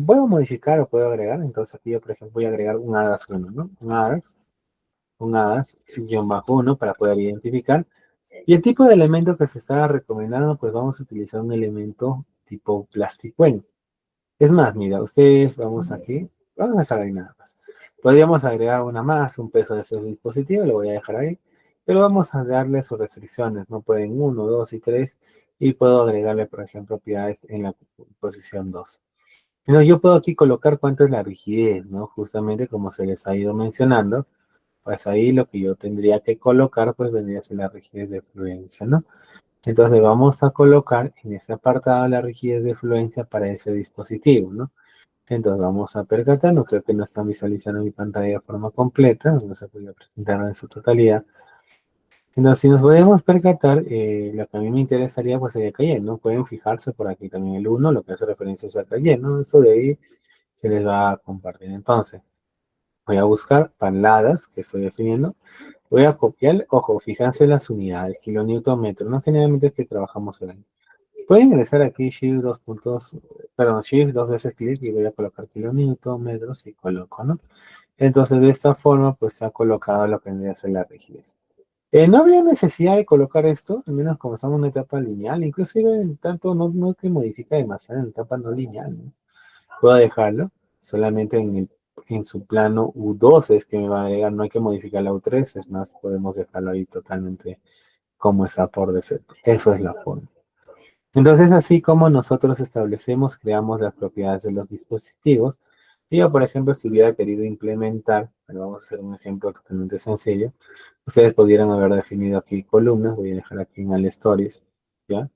puedo modificar o puedo agregar. Entonces aquí yo, por ejemplo, voy a agregar un ADAS 1, ¿no? Un ADAS, guión bajo 1 para poder identificar. Y el tipo de elemento que se está recomendando, pues vamos a utilizar un elemento tipo plástico. Bueno, es más, mira, ustedes vamos aquí, vamos a dejar ahí nada más. Podríamos agregar una más, un peso de este dispositivo, lo voy a dejar ahí. Pero vamos a darle sus restricciones, no pueden 1, 2 y 3. Y puedo agregarle, por ejemplo, propiedades en la posición 2. Entonces yo puedo aquí colocar cuánto es la rigidez, ¿no? Justamente como se les ha ido mencionando, pues ahí lo que yo tendría que colocar, pues vendría a ser la rigidez de fluencia, ¿no? Entonces vamos a colocar en este apartado la rigidez de fluencia para ese dispositivo, ¿no? Entonces vamos a percatarnos, creo que no están visualizando mi pantalla de forma completa, vamos a poder presentarla en su totalidad. Entonces, si nos podemos percatar, lo que a mí me interesaría pues sería Cayenne, ¿no? Pueden fijarse por aquí también el 1, lo que hace referencia a Cayenne, ¿no? Eso de ahí se les va a compartir. Entonces, Voy a buscar paladas que estoy definiendo. Voy a copiar, ojo, fíjense las unidades, kilonewton metro, no generalmente es que trabajamos el año. Pueden ingresar aquí Shift dos puntos, perdón, Shift dos veces clic y voy a colocar kilonewton metros y coloco, ¿no? Entonces de esta forma pues se ha colocado lo que vendría a ser la rigidez. No habría necesidad de colocar esto, al menos como estamos en una etapa lineal, inclusive en tanto no que modifica demasiado en la etapa no lineal, ¿no? Puedo dejarlo, solamente en su plano U2 es que me va a agregar, no hay que modificar la U3, es más, podemos dejarlo ahí totalmente como está por defecto. Eso es la forma. Entonces, así como nosotros establecemos, creamos las propiedades de los dispositivos. Y yo, por ejemplo, si hubiera querido implementar, bueno, vamos a hacer un ejemplo totalmente sencillo, ustedes pudieran haber definido aquí columnas, voy a dejar aquí en All Stories, ¿ya?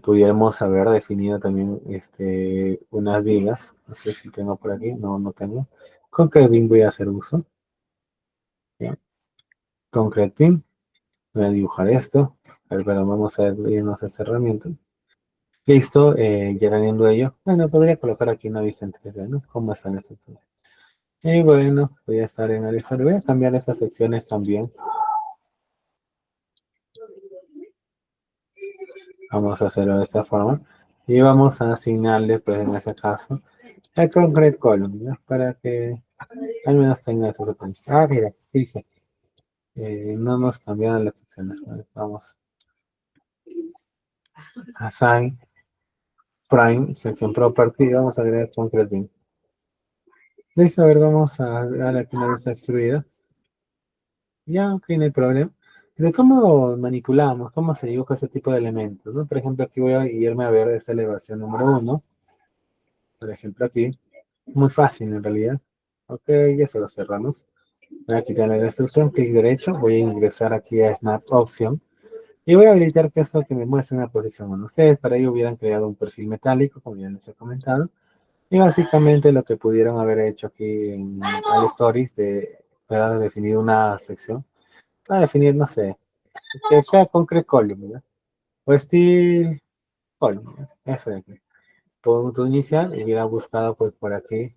Pudiéramos haber definido también unas vigas, no sé si tengo por aquí, no tengo. Concrete Beam voy a hacer uso, ¿ya? Concrete Beam, voy a dibujar esto, a ver, pero vamos a irnos a esta herramienta. Listo, ya teniendo ello, bueno, podría colocar aquí una vista en 3D, ¿no? ¿Cómo están estos? Y bueno, voy a estar en el voy a cambiar estas secciones también. Vamos a hacerlo de esta forma. Y vamos a asignarle, pues en este caso, el concrete column, ¿no? Para que al menos tenga esa secuencia. Ah, mira, dice, no hemos cambiado las secciones. ¿Vale? Vamos a assign, prime, sección property, y vamos a agregar concrete beam. Listo, a ver, vamos a dar aquí una vista extruida. Ya, ok, no hay problema. De cómo manipulamos, cómo se dibuja ese tipo de elementos, ¿no? Por ejemplo, aquí voy a irme a ver esta elevación número 1. Por ejemplo, aquí. Muy fácil en realidad. Ok, ya se lo cerramos. Voy a quitar la instrucción, clic derecho. Voy a ingresar aquí a Snap Option. Y voy a habilitar que esto que me muestre una posición 1. Ustedes para ello hubieran creado un perfil metálico, como ya les he comentado. Y básicamente lo que pudieron haber hecho aquí en All Stories, de definir una sección. Para definir, no sé, que sea concrete column, ¿verdad? O steel column, ¿verdad? Eso de aquí. Punto inicial, y hubiera buscado pues por aquí,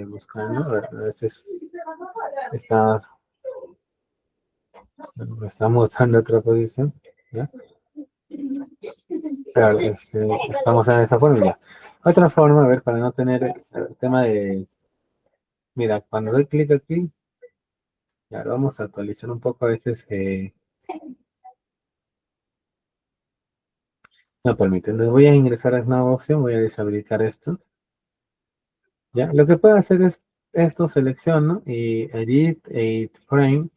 buscando, a veces está, me está mostrando otra posición, ¿ya? Pero estamos en esa forma ya. Otra forma, a ver, para no tener el tema de, mira, cuando doy clic aquí, ya vamos a actualizar un poco, a veces no permite. Entonces voy a ingresar a esta nueva opción, voy a deshabilitar esto. Ya, lo que puedo hacer es esto, selecciono y edit frame,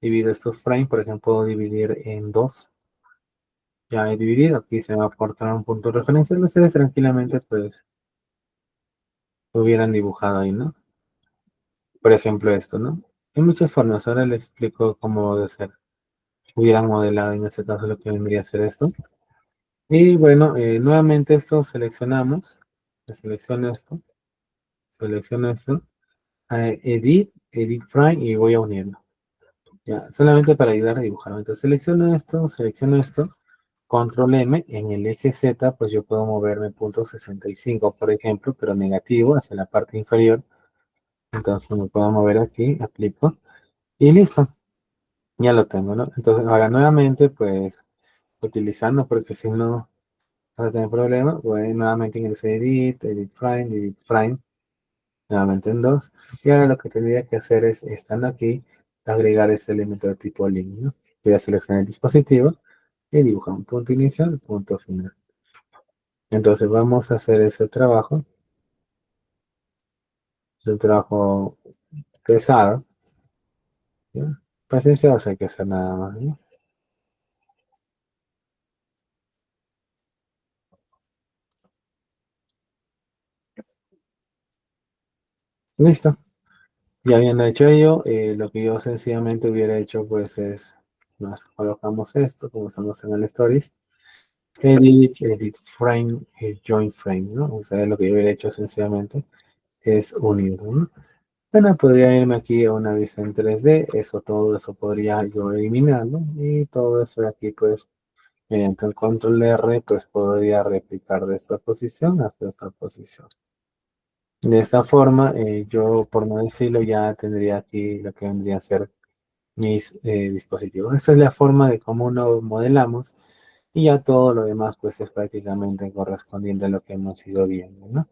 divido estos frames, por ejemplo, puedo dividir en dos. Ya he dividido, aquí se va a aportar un punto de referencia, ustedes tranquilamente pues lo hubieran dibujado ahí, ¿no? Por ejemplo esto, ¿no? Hay muchas formas, ahora les explico cómo debe ser. Hubieran modelado en este caso lo que vendría a ser esto. Y bueno, nuevamente esto seleccionamos, selecciono esto, edit frame y voy a unirlo. Ya, solamente para ayudar a dibujar. Entonces selecciono esto, control M, en el eje Z, pues yo puedo moverme punto 65, por ejemplo, pero negativo hacia la parte inferior. Entonces me puedo mover aquí, aplico, y listo, ya lo tengo, ¿no? Entonces ahora nuevamente, pues, utilizando, porque si no vas a tener problemas, voy nuevamente ingresar edit frame, nuevamente en dos. Y ahora lo que tendría que hacer es, estando aquí, agregar este elemento de tipo link, ¿no? Voy a seleccionar el dispositivo y dibujar un punto inicial, punto final. Entonces vamos a hacer ese trabajo. Es un trabajo pesado, ¿ya? Paciencioso hay que hacer nada más, ¿no? Listo. Ya habiendo hecho ello, lo que yo sencillamente hubiera hecho pues es, nos colocamos esto, como estamos en el Stories, edit frame, join frame, ¿no? O sea, lo que yo hubiera hecho sencillamente es unirlo, ¿no? Bueno, podría irme aquí a una vista en 3D, todo eso podría yo eliminarlo, y todo eso de aquí pues, mediante el control R, pues podría replicar de esta posición hasta esta posición. De esta forma, yo, por no decirlo, ya tendría aquí lo que vendría a ser mis dispositivos. Esta es la forma de cómo uno modelamos y ya todo lo demás pues es prácticamente correspondiente a lo que hemos ido viendo, ¿no?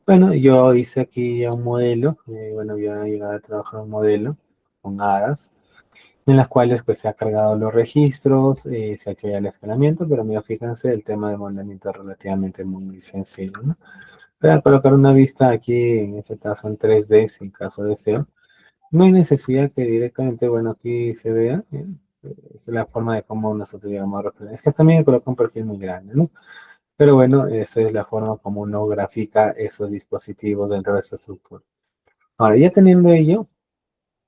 Bueno, yo hice aquí ya un modelo, bueno, ya he llegado a trabajar un modelo con hadas, en las cuales pues se ha cargado los registros, se ha hecho ya el escalamiento, pero mira, fíjense, el tema de modelamiento es relativamente muy sencillo, ¿no? Voy a colocar una vista aquí, en este caso en 3D, si en caso deseo. No hay necesidad que directamente, bueno, aquí se vea, es la forma de cómo nosotros llegamos a representar. Es que también coloca un perfil muy grande, ¿no? Pero bueno, esa es la forma como uno grafica esos dispositivos dentro de su estructura. Ahora, ya teniendo ello,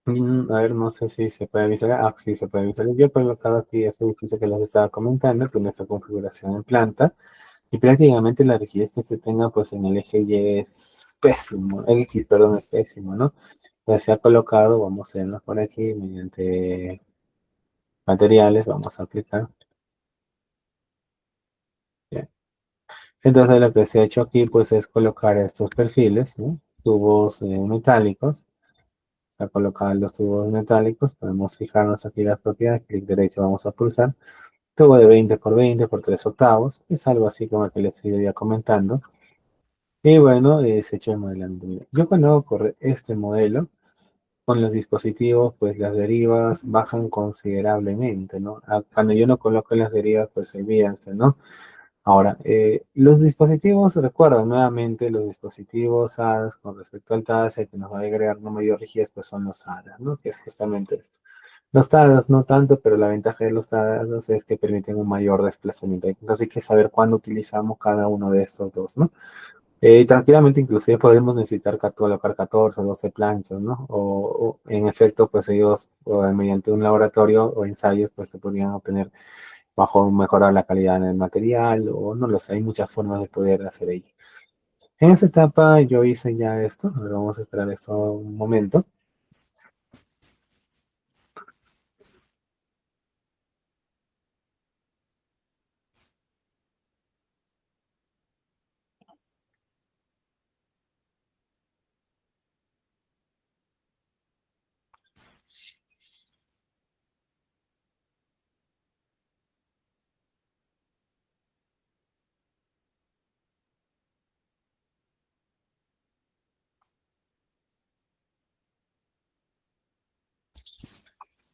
a ver, no sé si se puede visualizar. Ah, sí se puede visualizar. Yo he colocado aquí este edificio que les estaba comentando, con esta configuración en planta, y prácticamente la rigidez que se tenga, pues en el eje Y es pésimo, el X, perdón, es pésimo, ¿no? Ya se ha colocado, vamos a verlo por aquí, mediante materiales, vamos a aplicar. Bien. Entonces lo que se ha hecho aquí, pues es colocar estos perfiles, ¿no? Tubos metálicos. Se ha colocado los tubos metálicos, podemos fijarnos aquí las propiedades, clic derecho vamos a pulsar, tubo de 20 por 20 por 3 octavos, es algo así como que les iría comentando. Y bueno, se echó el modelando. Yo cuando hago correr este modelo, con los dispositivos, pues las derivas bajan considerablemente, ¿no? Cuando yo no coloco las derivas, pues olvídense, ¿no? Ahora, los dispositivos, recuerda nuevamente, los dispositivos HADAS con respecto al TADAS, el que nos va a agregar una mayor rigidez, pues son los HADAS, ¿no? Que es justamente esto. Los TADAS no tanto, pero la ventaja de los TADAS es que permiten un mayor desplazamiento. Entonces hay que saber cuándo utilizamos cada uno de estos dos, ¿no? Tranquilamente, inclusive podemos necesitar colocar 14 o 12 planchas, ¿no? O en efecto, pues ellos, mediante un laboratorio o ensayos, pues se podrían obtener bajo mejorar la calidad del material, o no lo sé, hay muchas formas de poder hacer ello. En esta etapa yo hice ya esto, a ver, vamos a esperar esto un momento.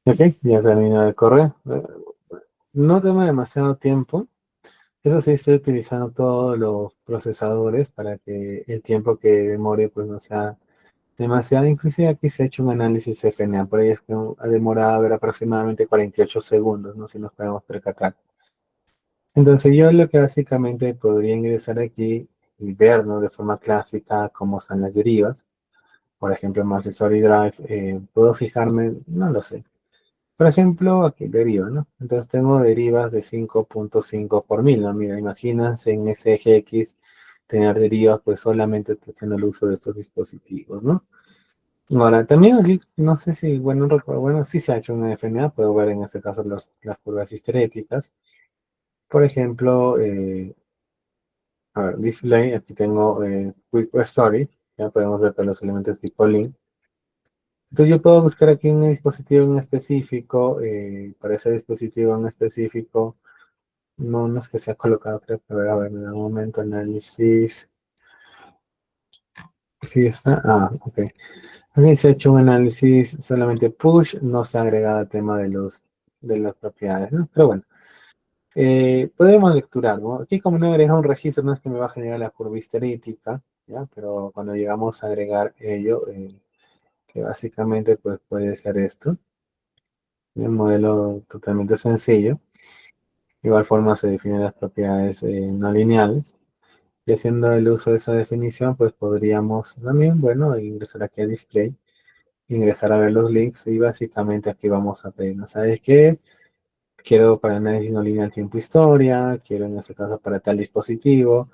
Ok, ya terminó de correr. No toma demasiado tiempo. Eso sí, estoy utilizando todos los procesadores para que el tiempo que demore pues no sea demasiado. Inclusive aquí se ha hecho un análisis FNA, por ahí es que ha demorado a ver aproximadamente 48 segundos, no sé si nos podemos percatar. Entonces yo lo que básicamente podría ingresar aquí y ver, ¿no? De forma clásica cómo son las derivas. Por ejemplo, en Story Drive, puedo fijarme, no lo sé. Por ejemplo, aquí deriva, ¿no? Entonces tengo derivas de 5.5 por mil, ¿no? Mira, imagínense en ese eje X tener derivas, pues solamente haciendo el uso de estos dispositivos, ¿no? Ahora, también aquí, no sé si, bueno, no recuerdo, bueno, sí se ha hecho una FNA, puedo ver en este caso las curvas histeréticas. Por ejemplo, a ver, display, aquí tengo Quick Story, ya podemos ver todos los elementos tipo link. Entonces yo puedo buscar aquí un dispositivo en específico, para ese dispositivo en específico, no es que sea colocado, creo que a ver, en un momento, análisis, sí está, ok. Aquí se ha hecho un análisis solamente push, no se ha agregado el tema de las propiedades, ¿no? Pero bueno, podemos lecturar, ¿no? Aquí como no agrega un registro, no es que me va a generar la curva histerética, ¿ya? Pero cuando llegamos a agregar ello, que básicamente pues puede ser esto, un modelo totalmente sencillo. De igual forma se definen las propiedades no lineales. Y haciendo el uso de esa definición, pues podríamos también, bueno, ingresar aquí a display, ingresar a ver los links y básicamente aquí vamos a pedir, ¿no sabes qué? Quiero para análisis no lineal tiempo historia, quiero en este caso para tal dispositivo,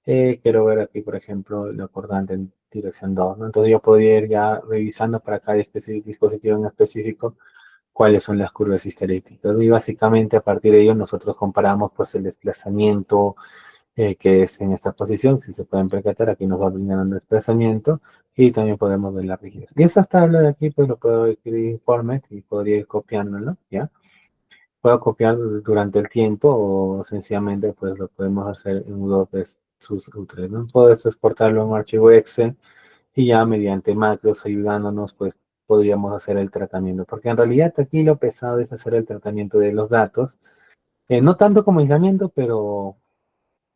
quiero ver aquí, por ejemplo, lo acordante en dirección 2, ¿no? Entonces yo podría ir ya revisando para cada dispositivo en específico cuáles son las curvas histeréticas. Y básicamente a partir de ello nosotros comparamos pues el desplazamiento, que es en esta posición. Si se pueden percatar, aquí nos va brindando el desplazamiento y también podemos ver la rigidez. Y esta tabla de aquí, pues lo puedo escribir informe y podría ir copiándolo, ¿ya? Puedo copiar durante el tiempo o sencillamente pues lo podemos hacer en Word sus U3, ¿no? Puedes exportarlo en un archivo Excel y ya mediante macros ayudándonos pues podríamos hacer el tratamiento, porque en realidad aquí lo pesado es hacer el tratamiento de los datos, no tanto como aislamiento, pero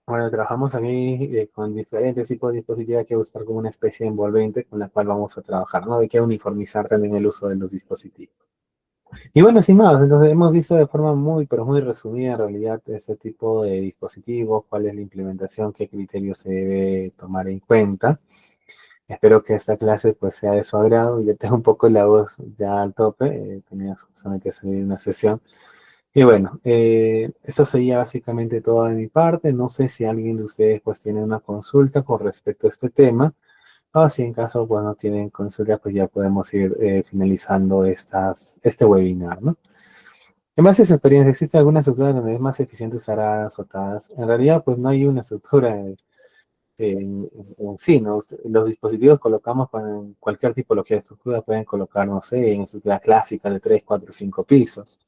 bueno, trabajamos aquí con diferentes tipos de dispositivos. Hay que buscar como una especie de envolvente con la cual vamos a trabajar, ¿no? Hay que uniformizar también el uso de los dispositivos. Y bueno, sin más, entonces hemos visto de forma muy, pero muy resumida en realidad este tipo de dispositivos, cuál es la implementación, qué criterios se debe tomar en cuenta. Espero que esta clase pues sea de su agrado. Ya tengo un poco la voz ya al tope, tenía justamente que salir de una sesión. Y bueno, eso sería básicamente todo de mi parte. No sé si alguien de ustedes pues tiene una consulta con respecto a este tema. O si en caso pues no tienen consulta, pues ya podemos ir finalizando este webinar, ¿no? En base a su experiencia, ¿existe alguna estructura donde es más eficiente usar aras o TAs? En realidad pues no hay una estructura en sí, ¿no? Los dispositivos colocamos con cualquier tipología de estructura, pueden colocar, no sé, en estructura clásica de 3 4 5 pisos.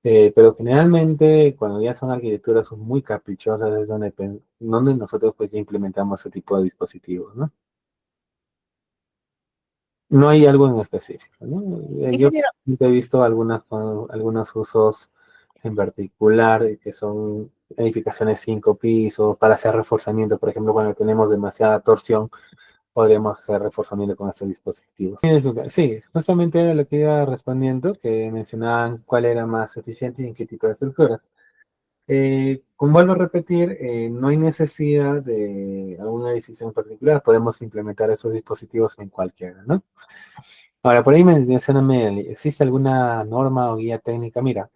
Pero generalmente cuando ya son arquitecturas son muy caprichosas es donde nosotros pues ya implementamos ese tipo de dispositivos, ¿no? No hay algo en específico, ¿no? Yo Ingeniero, he visto algunos usos en particular que son edificaciones 5 pisos para hacer reforzamiento, por ejemplo, cuando tenemos demasiada torsión, podríamos hacer reforzamiento con estos dispositivos. Sí, justamente era lo que iba respondiendo, que mencionaban cuál era más eficiente y en qué tipo de estructuras. Como vuelvo a repetir, no hay necesidad de alguna edificio en particular, podemos implementar esos dispositivos en cualquiera, ¿no? Ahora, por ahí me menciona Melanie, ¿existe alguna norma o guía técnica? Mira,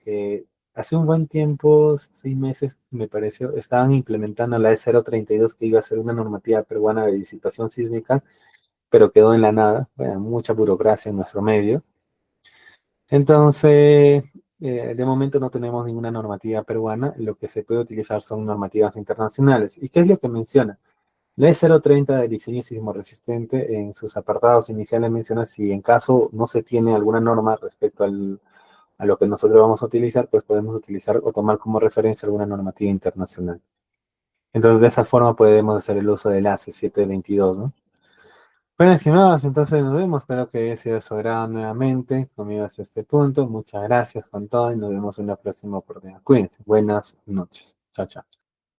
hace un buen tiempo, 6 meses, me pareció, estaban implementando la E032 que iba a ser una normativa peruana de disipación sísmica, pero quedó en la nada, bueno, mucha burocracia en nuestro medio. Entonces, de momento no tenemos ninguna normativa peruana, lo que se puede utilizar son normativas internacionales. ¿Y qué es lo que menciona? La E030 de diseño sismo resistente en sus apartados iniciales menciona si en caso no se tiene alguna norma respecto a lo que nosotros vamos a utilizar, pues podemos utilizar o tomar como referencia alguna normativa internacional. Entonces, de esa forma podemos hacer el uso del ACE 722, ¿no? Bueno, estimados, entonces nos vemos. Espero que haya sido de su agrado nuevamente conmigo hasta este punto. Muchas gracias con todo y nos vemos en la próxima oportunidad. Cuídense. Buenas noches. Chao, chao.